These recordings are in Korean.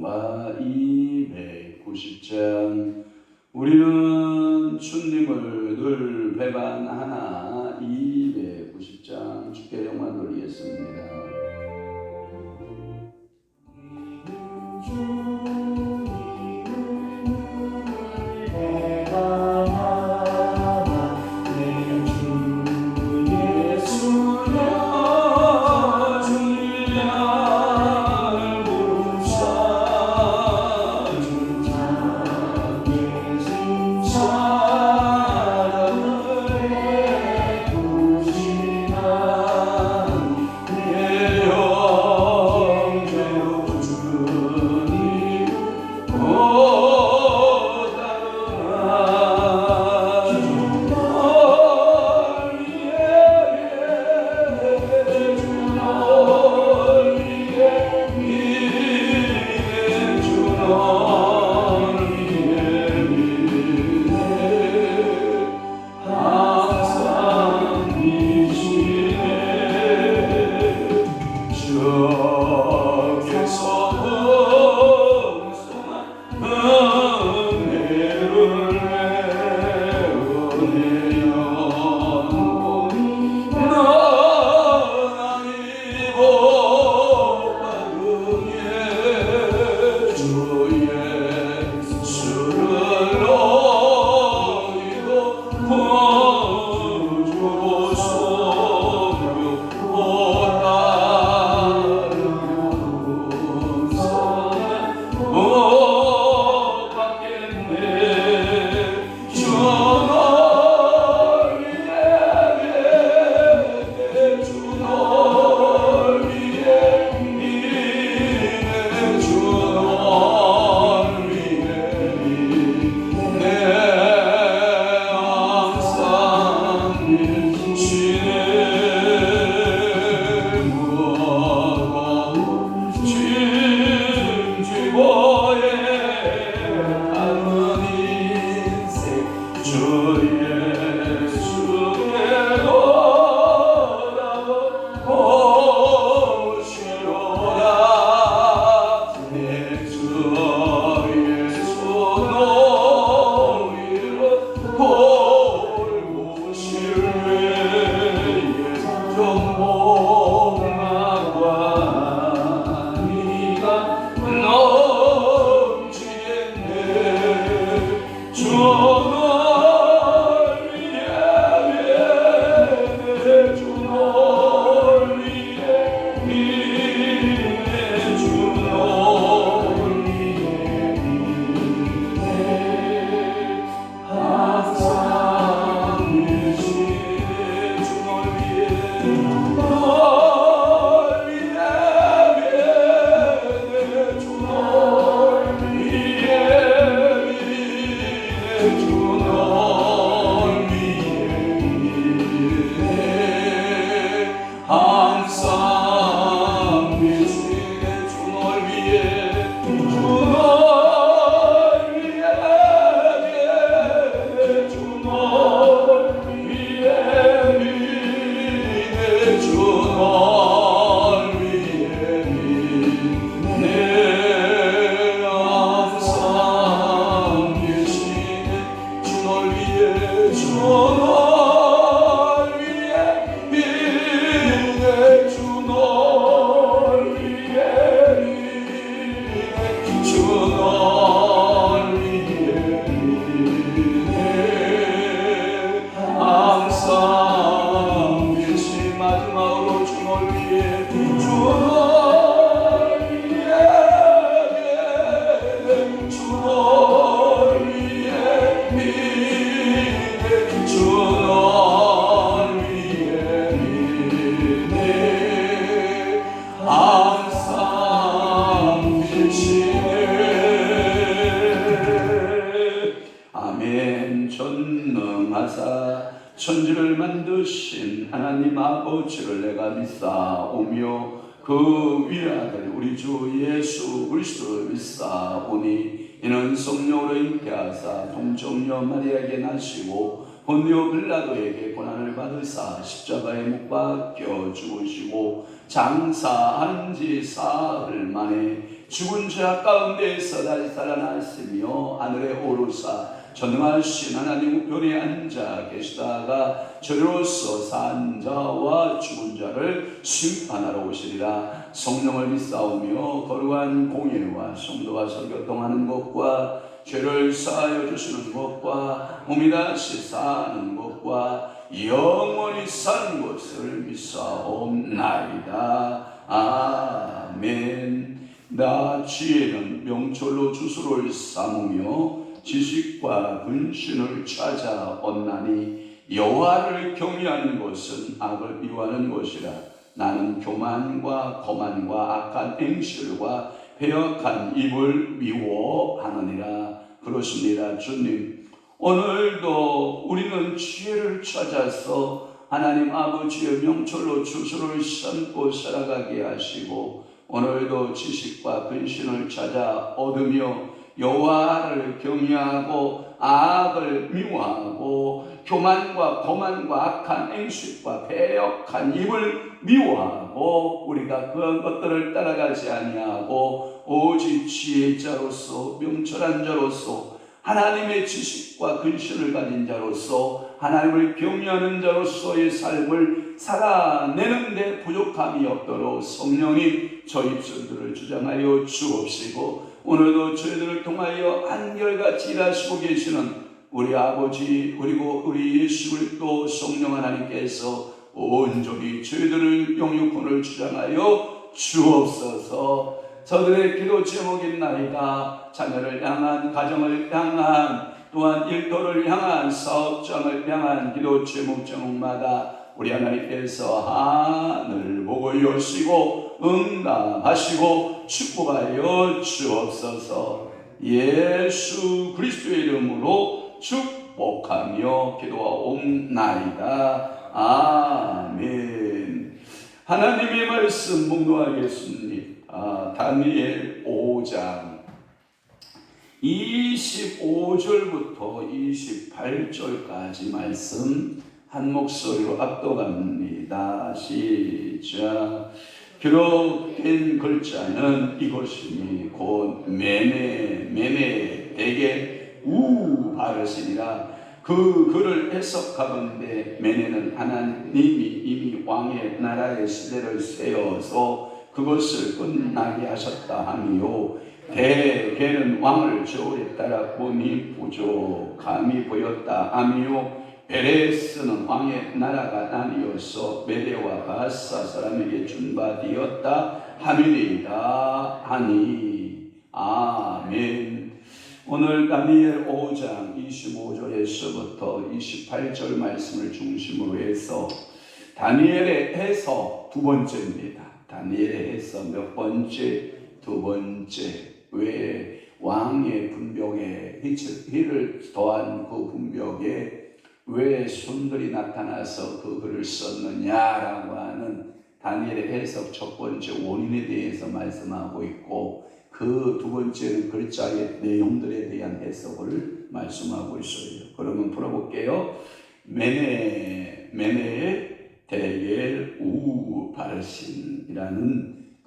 찬송가 290장 우리는 주님을 늘 배반하나 290장 주께 영광 돌리겠습니다. 천지를 만드신 하나님 아버지를 내가 믿사오며 그 위아들 우리 주 예수 그리스도를 믿사오니 이는 성령으로 잉태하사 동정녀 마리아에게 나시고 본디오 빌라도에게 고난을 받으사 십자가에 못 박혀 죽으시고 장사한 지 사흘 만에 죽은 죄악 가운데에서 다시 살아났으며 하늘에 오르사 전능하신 하나님 우편에 앉아 계시다가 저리로서 산 자와 죽은 자를 심판하러 오시리라. 성령을 믿사오며 거룩한 공예와 성도가 설교통하는 것과 죄를 사하여 주시는 것과 몸이 다시 사는 것과 영원히 사는 것을 믿사옵나이다. 아멘. 나 지혜는 명철로 주소를 삼으며 지식과 근신을 찾아 얻나니 여호와를 경외하는 것은 악을 미워하는 것이라. 나는 교만과 거만과 악한 행실과 배역한 입을 미워하느니라. 그렇습니다. 주님, 오늘도 우리는 지혜를 찾아서 하나님 아버지의 명철로 주소를 삼고 살아가게 하시고, 오늘도 지식과 근신을 찾아 얻으며 여호와를 경외하고 악을 미워하고 교만과 거만과 악한 행실과 배역한 입을 미워하고 우리가 그런 것들을 따라가지 아니하고 오직 지혜자로서 명철한 자로서 하나님의 지식과 근신을 가진 자로서 하나님을 경외하는 자로서의 삶을 살아내는데 부족함이 없도록 성령이 저희 입술들을 주장하여 주옵시고, 오늘도 저희들을 통하여 한결같이 일하시고 계시는 우리 아버지 그리고 우리 예수 그리스도 성령 하나님께서 온전히 저희들을 영육권을 주장하여 주옵소서. 저들의 기도 제목입나이다. 자녀를 향한, 가정을 향한, 또한 일터를 향한, 사업장을 향한 기도 제목마다 우리 하나님께서 하늘 보고 여시고 응답하시고 축복하여 주옵소서. 예수 그리스도의 이름으로 축복하며 기도하옵나이다. 아멘. 하나님의 말씀 묵묵하겠습니다. 다니엘 5장 25절부터 28절까지 말씀 한 목소리로 압도합니다. 시작. 기록된 글자는 이것이니 곧 메네 대개 우바르시니라. 그 글을 해석하건대 메네는 하나님이 이미 왕의 나라의 시대를 세워서 그것을 끝나게 하셨다 하미요, 대개는 왕을 저울에 따라 본이 부족함이 보였다 하미요, 베레스는 왕의 나라가 나뉘어서 메대와 바사 사람에게 준바되었다 하미니이다 하니. 아멘. 오늘 다니엘 5장 25절에서부터 28절 말씀을 중심으로 해서 다니엘의 해석 두 번째입니다. 다니엘의 해석 몇 번째? 두 번째. 왜 왕의 분벽에 희를 더한 그 분벽에 왜 손들이 나타나서 그 글을 썼느냐라고 하는 다니엘의 해석 첫 번째 원인에 대해서 말씀하고 있고, 그 두 번째는 글자의 내용들에 대한 해석을 말씀하고 있어요. 그러면 풀어볼게요. 메네의 대겔 우바르신이라는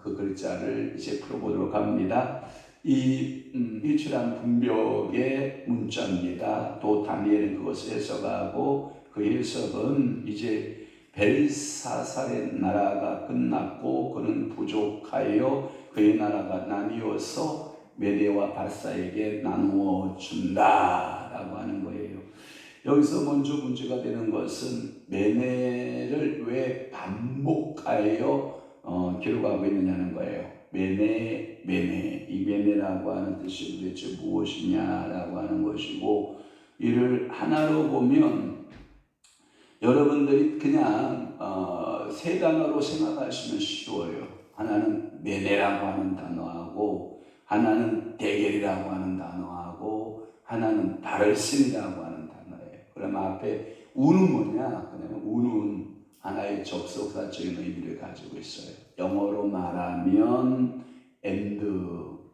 그 글자를 이제 풀어보도록 합니다. 이 일출한 분벽의 문자입니다. 또 다니엘은 그것을 해석하고, 그 해석은 이제 벨사살의 나라가 끝났고 그는 부족하여 그의 나라가 나뉘어서 메대와 바사에게 나누어 준다라고 하는 거예요. 여기서 먼저 문제가 되는 것은 메네를 왜 반복하여 기록하고 있느냐는 거예요. 메네, 이 메네라고 하는 뜻이 도대체 무엇이냐라고 하는 것이고, 이를 하나로 보면 여러분들이 그냥 세 단어로 생각하시면 쉬워요. 하나는 메네라고 하는 단어하고, 하나는 대겔이라고 하는 단어하고, 하나는 바르신이라고 하는 단어예요. 그러면 앞에 우는 뭐냐? 그러면 우는 하나의 접속사적인 의미를 가지고 있어요. 영어로 말하면 and, 그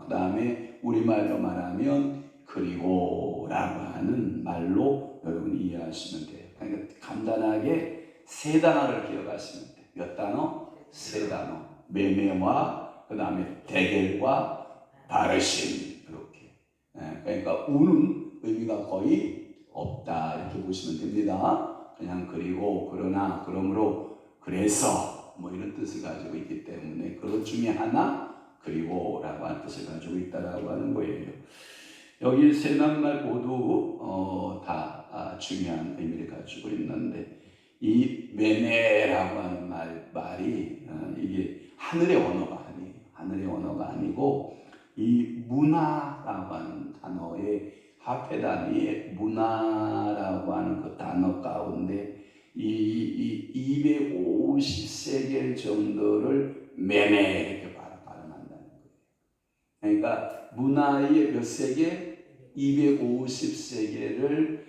다음에 우리말로 말하면 그리고라고 하는 말로 여러분이 이해하시면 돼요. 그러니까 간단하게 세 단어를 기억하시면 돼요. 몇 단어? 세 단어. 메네와 그 다음에 대결과 바르심 이렇게. 그러니까 우는 의미가 거의 없다 이렇게 보시면 됩니다. 그냥 그리고 그러나 그러므로 그래서 뭐 이런 뜻을 가지고 있기 때문에 그것 중에 하나 그리고 라고 하는 뜻을 가지고 있다라고 하는 거예요. 여기 세 낱말 모두 다 중요한 의미를 가지고 있는데 이 메네라고 하는 말이 이게 하늘의 언어가 아니에요. 하늘의 언어가 아니고 이 문화라고 하는 단어의 화폐 단위의 문화라고 하는 그 단어 가운데 이 250세겔 정도를 메네 이렇게 발음한다는 거예요. 그러니까 문화의 몇 세겔? 250세겔을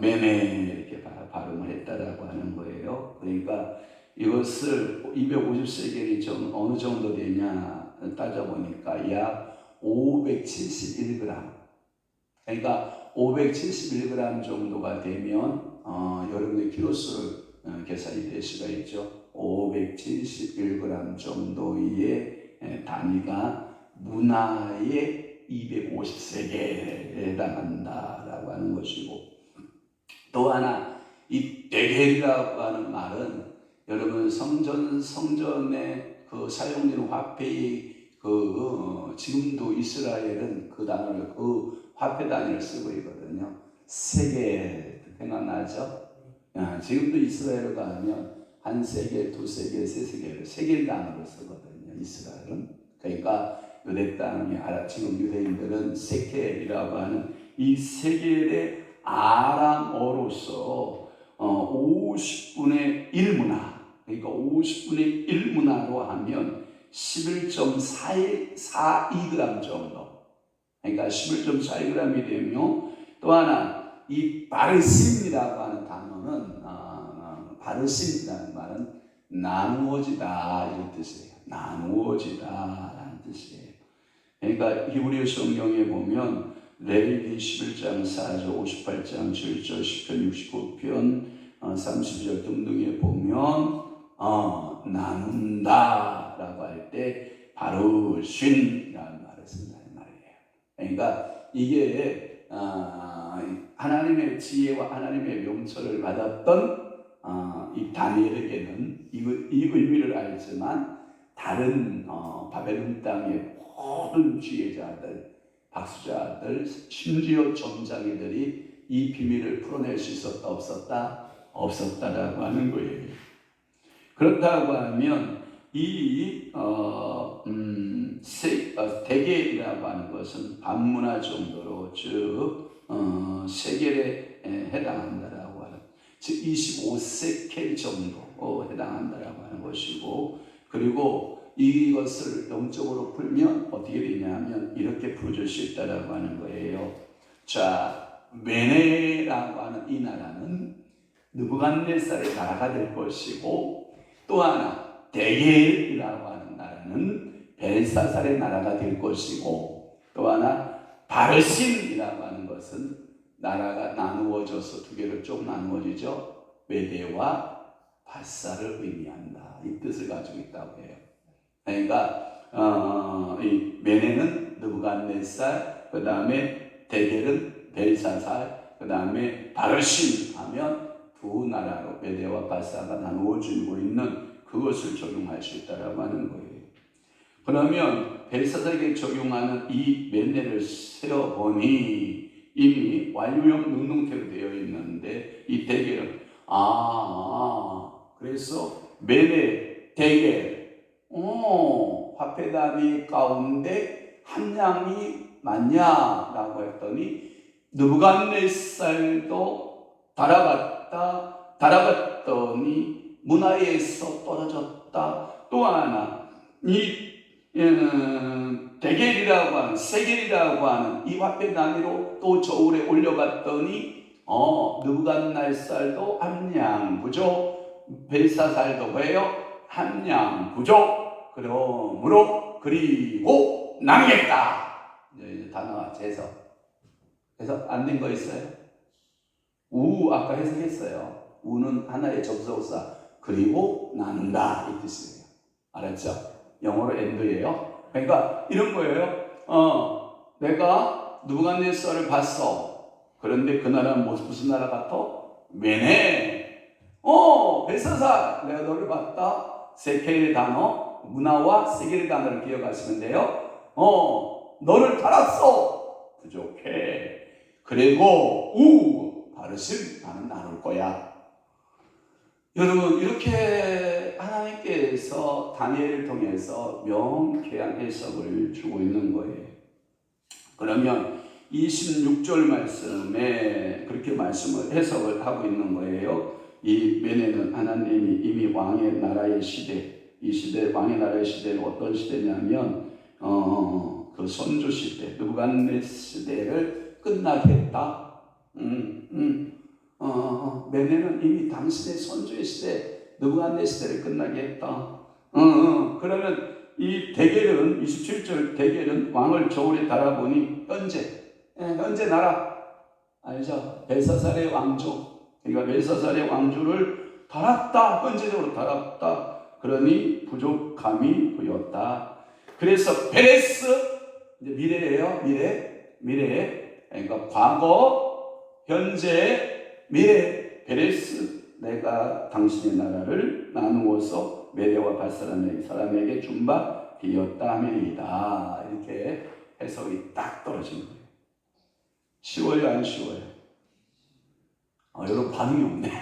메네 이렇게 발음을 했다라고 하는 거예요. 그러니까 이것을 250세겔이 어느 정도 되냐 따져보니까 약 571g. 그러니까 571g 정도가 되면 여러분의 키로수를 계산이 될 수가 있죠. 571g 정도의 단위가 문화의 250세겔에 해당한다라고 하는 것이고, 또 하나 이 데겔이라고 하는 말은 여러분 성전에 그 사용되는 화폐의 지금도 이스라엘은 그 단어를 그 화폐 단위를 쓰고 있거든요. 세겔 생각나죠? 지금도 이스라엘 가면 한 세겔, 두 세겔, 세 세겔을 세겔 단어로 쓰거든요. 이스라엘은. 그러니까 유대 땅이 지금 유대인들은 세켈이라고 하는 이 세겔의 아람어로서 50분의 1문화, 그러니까 50분의 1문화로 하면 11.42g 정도. 그러니까 11.42g이 되며, 또 하나 이 바르심이라고 하는 단어는 바르심이라는 말은 나누어지다 이런 뜻이에요. 나누어지다라는 뜻이에요. 그러니까 히브리 성경에 보면 레위기 11장 4절, 58장 7절, 10편 69편 30절 등등에 보면 나눈다라고 할 때 바르신이라는 말을 쓴다는 말이에요. 그러니까 이게 하나님의 지혜와 하나님의 명철을 받았던 이 다니엘에게는 이 의미를 알지만 다른 바벨론 땅의 모든 지혜자들, 박수자들, 심지어 점장이들이 이 비밀을 풀어낼 수 있었다 없었다? 없었다라고 하는 거예요. 그렇다고 하면 이 대겔이라고 하는 것은 반문화 정도로 즉 세겔에 해당한다라고 하는, 즉 25세켈 정도 해당한다라고 하는 것이고, 그리고 이것을 영적으로 풀면 어떻게 되냐면 이렇게 풀어줄 수 있다라고 하는 거예요. 자, 메네라고 하는 이 나라는 느부갓네살의 나라가 될 것이고, 또 하나 데겔이라고 하는 나라는 벨사살의 나라가 될 것이고, 또 하나 바르신이라고 하는 것은 나라가 나누어져서 두 개로 쭉 나누어지죠. 메대와 바사를 의미한다. 이 뜻을 가지고 있다고 해요. 그러니까 이 메네는 느부갓네살, 그 다음에 데겔은 벨사살, 그 다음에 바르신 하면 두 나라로 메대와 바사가 나누어지고 있는 그것을 적용할 수 있다라고 하는 거예요. 그러면 벨사살에게 적용하는 이 메네를 세어보니 이미 완료형 능동태로 되어 있는데 이 데겔은 그래서 메네, 데겔 화폐 단위 가운데 한 양이 맞냐라고 했더니 느부갓네살도 달아갔더니 문화에서 떨어졌다. 또 하나 이 데겔이라고 하는 세겔이라고 하는 이 화폐 단위로 또 저울에 올려봤더니 느부갓네살도 함량 부족, 벨사살도 왜요? 함량 부족. 그러므로 그리고 나누겠다. 이제 단어가 해석 안 된 거 있어요? 아까 해석했어요. 우는 하나의 접속사 그리고 나눈다 이 뜻이에요. 알았죠? 영어로 end예요. 그러니까 이런 거예요. 내가 느부갓네살을 봤어. 그런데 그 나라는 무슨 나라 같아? 메네. 벨사살, 내가 너를 봤다. 세 개의 단어, 문화와 세 개의 단어를 기억하시면 돼요. 너를 달았어. 부족해. 그리고 바르심, 나는 나눌 거야. 여러분, 이렇게 하나님께서 다니엘을 통해서 명쾌한 해석을 주고 있는 거예요. 그러면 26절 말씀에 그렇게 해석을 하고 있는 거예요. 이 메네는 하나님이 이미 왕의 나라의 시대, 이 시대, 왕의 나라의 시대는 어떤 시대냐면, 그 선조 시대, 느부갓네살 시대를 끝나게 했다. 메네는 이미 당신의 선조의 시대, 느부갓네살 시대를 끝나게 했다. 그러면 이 데겔은 27절 데겔은 왕을 저울에 달아보니 현재 나라 알죠? 벨사살의 왕조. 그러니까 벨사살의 왕조를 달았다. 현재적으로 달았다. 그러니 부족함이 보였다. 그래서 베레스, 이제 미래예요. 미래. 그러니까 과거, 현재, 미래. 베레스, 내가 당신의 나라를 나누어서 메대와 밧사람에게 준 바 되었다 하면이다. 이렇게 해석이 딱 떨어진 거예요. 쉬워요, 안 쉬워요? 여러분 반응이 없네.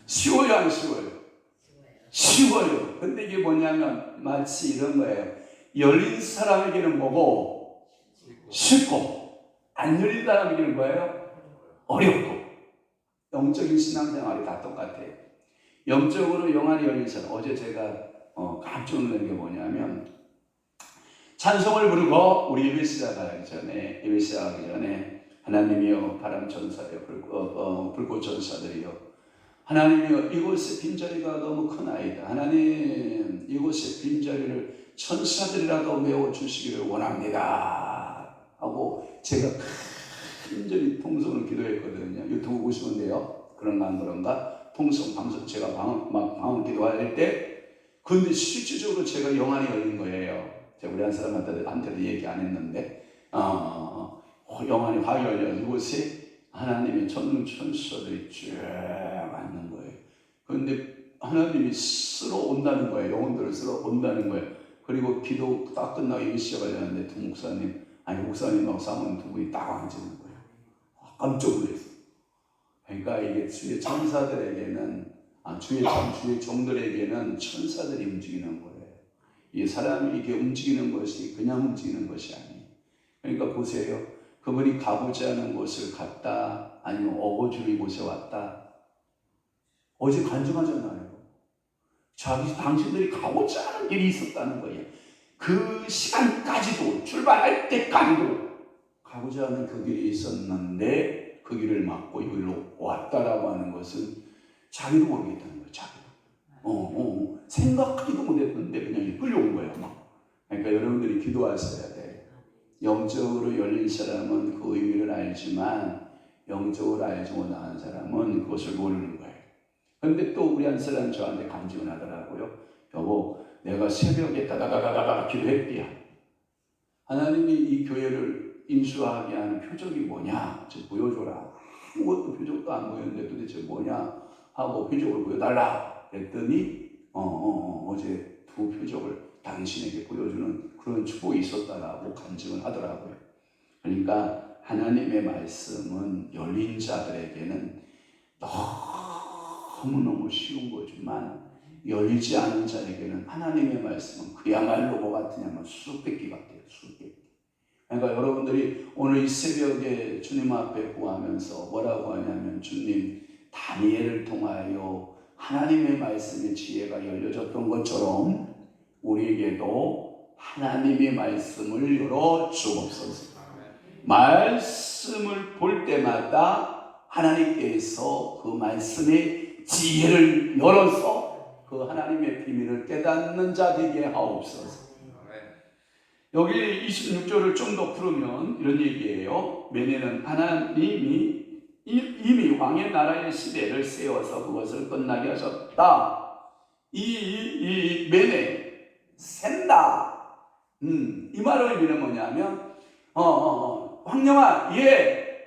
쉬워요, 안 쉬워요? 쉬워요. 근데 이게 뭐냐면 마치 이런 거예요. 열린 사람에게는 뭐고? 쉽고, 안 열린 사람에게는 뭐예요? 어렵고. 영적인 신앙생활이 다 똑같아요. 영적으로 영안이 열린 사람. 어제 제가 깜짝 놀란 게 뭐냐면 찬송을 부르고 우리 예배 시작하기 전에 하나님이여 바람천사여 불꽃천사들이여 하나님이여 이곳에 빈자리가 너무 크나이다. 하나님 이곳에 빈자리를 천사들이라도 메워주시기를 원합니다 하고 제가 간절히 통성을 기도했거든요. 유튜브 보시면 돼요. 그런가 안 그런가? 통성 방송 제가 방언 기도할 때 근데 실질적으로 제가 영안이 열린 거예요. 제가 우리 한 사람한테도 얘기 안 했는데 영안이 확 열려 이곳에 하나님의 천사들이 쭉 앉는 거예요. 그런데 하나님이 쓸어 온다는 거예요. 영혼들을 쓸어 온다는 거예요. 그리고 기도 딱 끝나고 이미 시작하려는데 두 목사님하고 사모님 두 분이 딱 앉는 거예요. 깜짝 놀랐어요. 그러니까 이게 주의 천사들에게는 주의 종들에게는 천사들이 움직이는 거예요. 이 사람이 이렇게 움직이는 것이 그냥 움직이는 것이 아니에요. 그러니까 보세요. 그분이 가보지 않은 곳을 갔다 아니면 어거지로 이곳에 왔다. 어제 간증하잖아요. 당신들이 가보지 않은 길이 있었다는 거예요. 그 시간까지도 출발할 때까지도 가보지 않은 그 길이 있었는데 그 길을 막고 여기로 왔다라고 하는 것은 자기도 모르겠다는 거예요. 자기도. 생각하기도 못했는데 그냥 끌려온 거예요. 그러니까 여러분들이 기도하셔야 돼요. 영적으로 열린 사람은 그 의미를 알지만 영적으로 알지 못하는 사람은 그것을 모르는 거예요. 그런데 또 우리 한 사람 저한테 간증을 하더라고요. 여보, 내가 새벽에 다다다다다 기도했대요. 하나님이 이 교회를 인수하게 하는 표적이 뭐냐? 저 보여줘라. 아무것도 표적도 안 보였는데 도대체 뭐냐? 하고 표적을 보여달라. 그랬더니 어제 두 표적을 당신에게 보여주는 그런 축복이 있었다라고 간증을 하더라고요. 그러니까 하나님의 말씀은 열린 자들에게는 너무너무 쉬운 거지만 열리지 않은 자에게는 하나님의 말씀은 그야말로 뭐 같으냐면 수백기 같아요. 수백기. 그러니까 여러분들이 오늘 이 새벽에 주님 앞에 구하면서 뭐라고 하냐면 주님 다니엘을 통하여 하나님의 말씀의 지혜가 열려졌던 것처럼 우리에게도 하나님의 말씀을 열어 주옵소서. 말씀을 볼 때마다 하나님께서 그 말씀의 지혜를 열어서 그 하나님의 비밀을 깨닫는 자 되게 하옵소서. 여기 26절을 좀 더 풀으면 이런 얘기예요. 메네는 하나님이 이미 왕의 나라의 시대를 세워서 그것을 끝나게 하셨다. 이 메네 샌다. 이 말의 의미는 뭐냐면 황령아,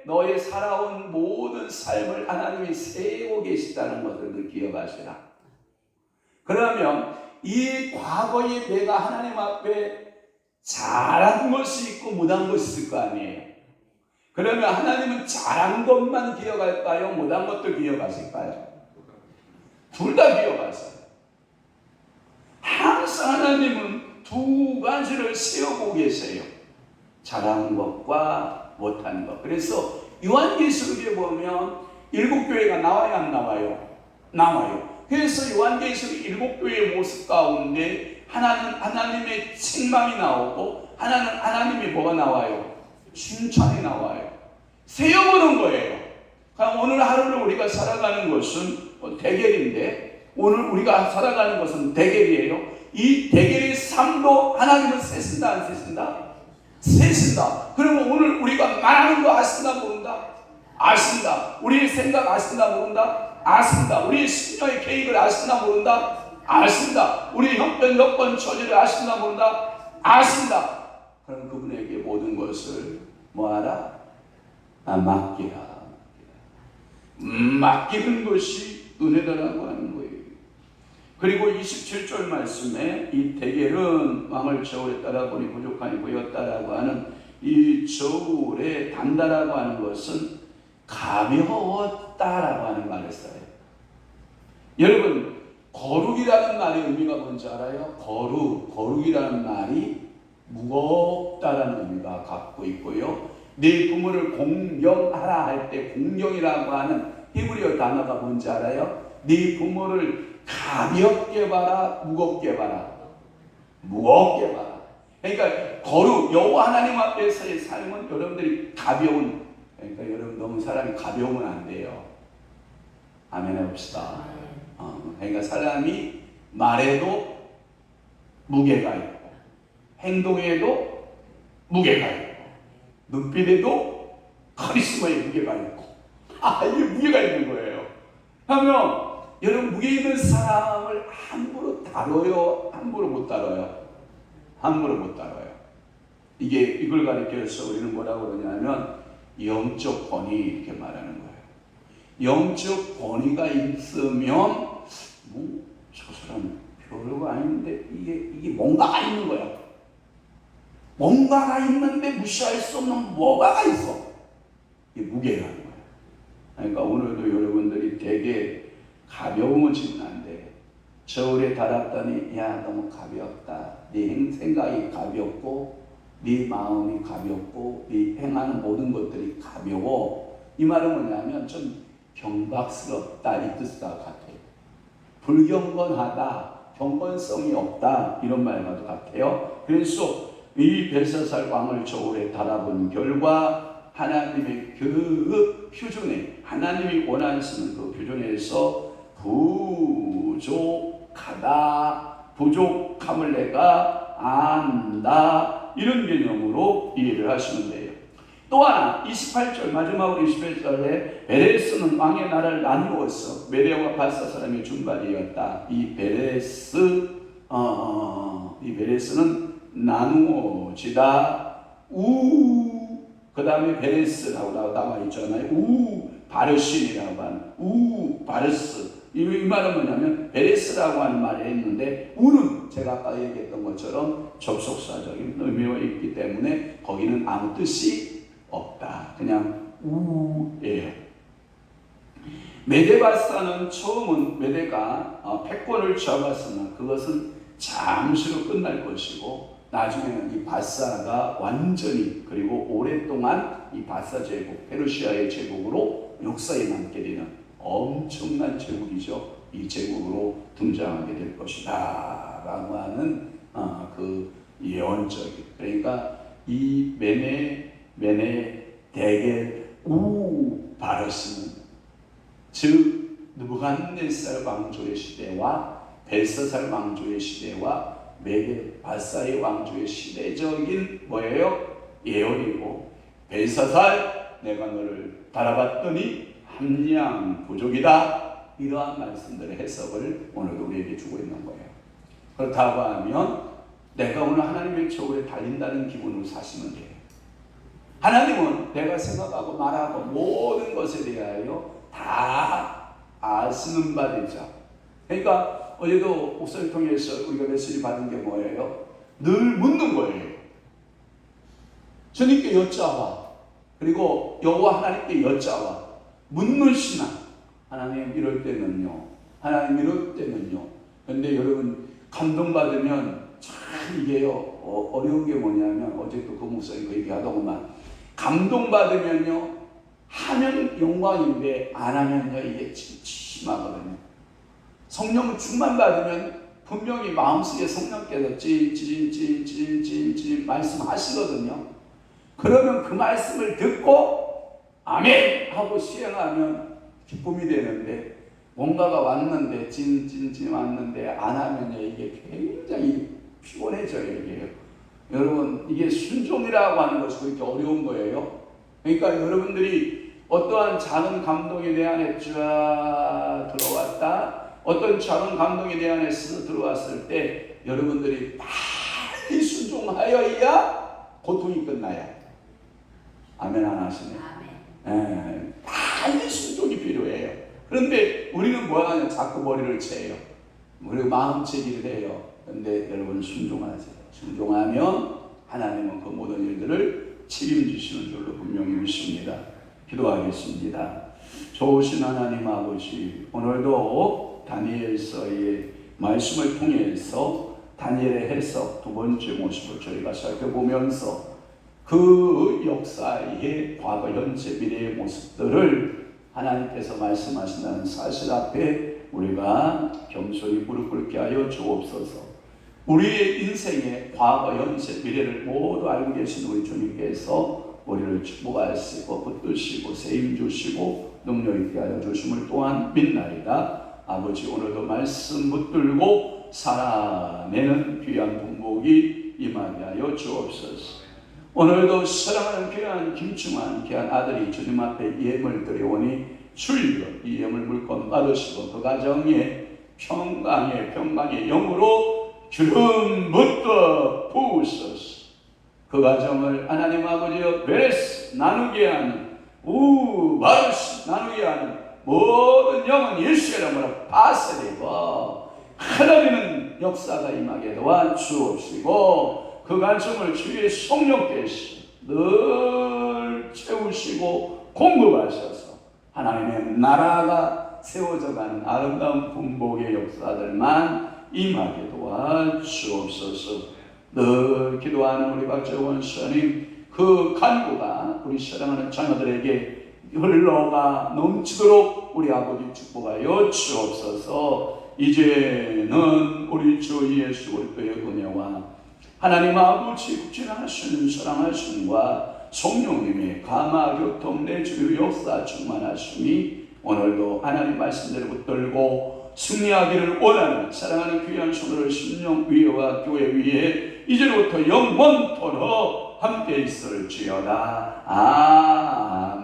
너의 살아온 모든 삶을 하나님이 세우고 계시다는 것을 기억하시라. 그러면 이 과거에 내가 하나님 앞에 잘한 것이 있고 못한 것이 있을 거 아니에요. 그러면 하나님은 잘한 것만 기억할까요? 못한 것도 기억하실까요? 둘 다 기억하세요. 항상 하나님은 두 가지를 세우고 계세요. 잘한 것과 못한 것. 그래서 요한계시록에 보면 7교회가 나와요, 안 나와요? 나와요. 그래서 요한계시록 7교회의 모습 가운데 하나는 하나님의 책망이 나오고 하나는 하나님의 뭐가 나와요? 칭찬이 나와요. 세워보는 거예요. 그럼 오늘 하루를 우리가 살아가는 것은 대결인데, 오늘 우리가 살아가는 것은 대결이에요. 이 대결의 삶도 하나님은 세신다, 안 세신다? 세신다. 그러면 오늘 우리가 말하는 거 아신다, 모른다? 아신다. 우리의 생각 아신다, 모른다? 아신다. 우리의 신령의 계획을 아신다, 모른다? 아신다. 우리의 형편, 여건, 처지를 아신다, 모른다? 아신다. 그럼 그분에게 모든 것을 뭐하라? 맡기라. 맡기는 것이 은혜다라고 하는 거예요. 그리고 27절 말씀에 이 대결은 왕을 저울에 따라 보니 부족하니 보였다라고 하는 이 저울에 단다라고 하는 것은 가벼웠다라고 하는 말을 써요. 여러분, 거룩이라는 말의 의미가 뭔지 알아요? 거룩이라는 말이 무겁다라는 의미가 갖고 있고요. 네 부모를 공경하라 할 때 공경이라고 하는 히브리어 단어가 뭔지 알아요? 네 부모를 가볍게 봐라, 무겁게 봐라. 무겁게 봐라. 그러니까 거룩, 여호와 하나님 앞에서의 삶은 여러분들이 가벼운, 그러니까 여러분 너무 사람이 가벼우면 안 돼요. 아멘 해봅시다. 그러니까 사람이 말에도 무게가 있고 행동에도 무게가 있고 눈빛에도 카리스마의 무게가 있고 이게 무게가 있는 거예요. 하면 여러분, 무게 있는 사람을 함부로 다뤄요? 함부로 못 다뤄요? 함부로 못 다뤄요. 이걸 가리켜서 우리는 뭐라고 그러냐면 영적 권위 이렇게 말하는 거예요. 영적 권위가 있으면 저 사람 별거 아닌데 이게 뭔가가 있는 거야. 뭔가가 있는데 무시할 수 없는 뭐가가 있어. 이게 무게라는 거예요. 그러니까 오늘도 여러분들이 되게 가벼우면 지면 안 돼. 저울에 달았더니 야 너무 가볍다. 네 생각이 가볍고 네 마음이 가볍고 네 행하는 모든 것들이 가벼워. 이 말은 뭐냐면 좀 경박스럽다 이 뜻과 같아요. 불경건하다, 경건성이 없다 이런 말과도 같아요. 그래서 이 벨사살 왕을 저울에 달아본 결과 하나님의 그 표준에, 하나님이 원하시는 그 표준에서 부족함을 내가 안다 이런 개념으로 이해를 하시면 돼요. 또 하나 28절 마지막으로 28절에 베레스는 왕의 나라를 나누었어. 메대와 바사 사람이 중발이었다. 이 베레스는 나누어지다. 그 다음에 베레스라고 나와 있잖아요. 바르신이라고 하는 바르스. 이 말은 뭐냐면 베레스라고 하는 말이 있는데 우는 제가 아까 얘기했던 것처럼 접속사적인 의미가 있기 때문에 거기는 아무 뜻이 없다. 그냥 우예요. 메데바사는 처음은 메데가 패권을 잡았으나 그것은 잠시로 끝날 것이고 나중에는 이 바사가 완전히 그리고 오랫동안 이 바사 제국, 페르시아의 제국으로 역사에 남게 되는 엄청난 제국이죠. 이 제국으로 등장하게 될 것이다 라고 하는 그 예언적인, 그러니까 이 메네 대겔 바르스는 즉 느부갓네살 왕조의 시대와 벨사살 왕조의 시대와 메데 바사의 왕조의 시대적인 뭐예요? 예언이고, 벨사살 내가 너를 바라봤더니 함량 부족이다 이러한 말씀들의 해석을 오늘도 우리에게 주고 있는 거예요. 그렇다고 하면 내가 오늘 하나님의 처우에 달린다는 기분으로 사시면 돼요. 하나님은 내가 생각하고 말하고 모든 것에 대하여 다 아시는 바 되죠. 그러니까 어제도 목사를 통해서 우리가 메시지 받은 게 뭐예요? 늘 묻는 거예요. 주님께 여짜와, 그리고 여호와 하나님께 여짜와, 묻는 신앙. 하나님 이럴 때는요, 하나님 이럴 때는요. 근데 여러분 감동받으면 참 이게요 어려운 게 뭐냐면, 어제도 그 목사님 그 얘기하더구만, 감동받으면요 하면 영광인데 안 하면요 이게 심하거든요. 성령 충만 받으면 분명히 마음속에 성령께서 찐 말씀하시거든요. 그러면 그 말씀을 듣고 아멘 하고 시행하면 기쁨이 되는데, 뭔가가 왔는데 찐 왔는데 안 하면요 이게 굉장히 피곤해져요. 이게요. 여러분 이게 순종이라고 하는 것이 그렇게 어려운 거예요. 그러니까 여러분들이 어떠한 작은 감동이 내 안에 쫙 들어왔다, 어떤 작은 감동이 내 안에 들어왔을 때 여러분들이 빨리 순종하여야 고통이 끝나요. 아멘 안 하시네. 아멘. 빨리 순종이 필요해요. 그런데 우리는 뭐 하냐, 자꾸 머리를 채요. 그리고 마음채기를 해요. 그런데 여러분 순종하세요. 순종하면 하나님은 그 모든 일들을 책임지시는 줄로 분명히 믿습니다. 기도하겠습니다. 좋으신 하나님 아버지, 오늘도 다니엘서의 말씀을 통해서 다니엘의 해석 두 번째 모습을 저희가 살펴보면서 그 역사의 과거, 현재, 미래의 모습들을 하나님께서 말씀하신다는 사실 앞에 우리가 겸손히 무릎 꿇게 하여 주옵소서. 우리의 인생의 과거, 현재, 미래를 모두 알고 계신 우리 주님께서 우리를 축복하시고 붙드시고 세임 주시고 능력 있게 하여 주심을 또한 믿나이다. 아버지, 오늘도 말씀 붙들고 살아내는 귀한 복복이 임하게 하여 주옵소서. 오늘도 사랑하는 귀한 김충환 귀한 아들이 주님 앞에 예물 드려오니 주여 이 예물 물건 받으시고 그 가정에 평강의 영으로 기름 붓어 부으소서. 그 가정을 하나님 아버지여 베레스 나누게 하는 바르시 나누게 하는 모든 영은 예수의 이름으로 파쇄되고 하나님은 역사가 임하게 도와주옵시고 그 가정을 주의 성령께서 늘 채우시고 공급하셔서 하나님의 나라가 세워져가는 아름다운 분복의 역사들만 임하게 도와주옵소서. 늘 기도하는 우리 박재원 선생님 그 간구가 우리 사랑하는 자녀들에게 흘러가 넘치도록 우리 아버지 축복하여 주옵소서. 이제는 우리 주 예수 그리스도의 은혜와 하나님 아버지 국진하신 사랑하심과 성령님의 감화 교통 내주 역사 충만하심이 오늘도 하나님 말씀대로 붙들고 승리하기를 원하는 사랑하는 귀한 성도들 심령 위에와 교회 위에 이제부터 영원토록 함께 있을지어다. 아멘.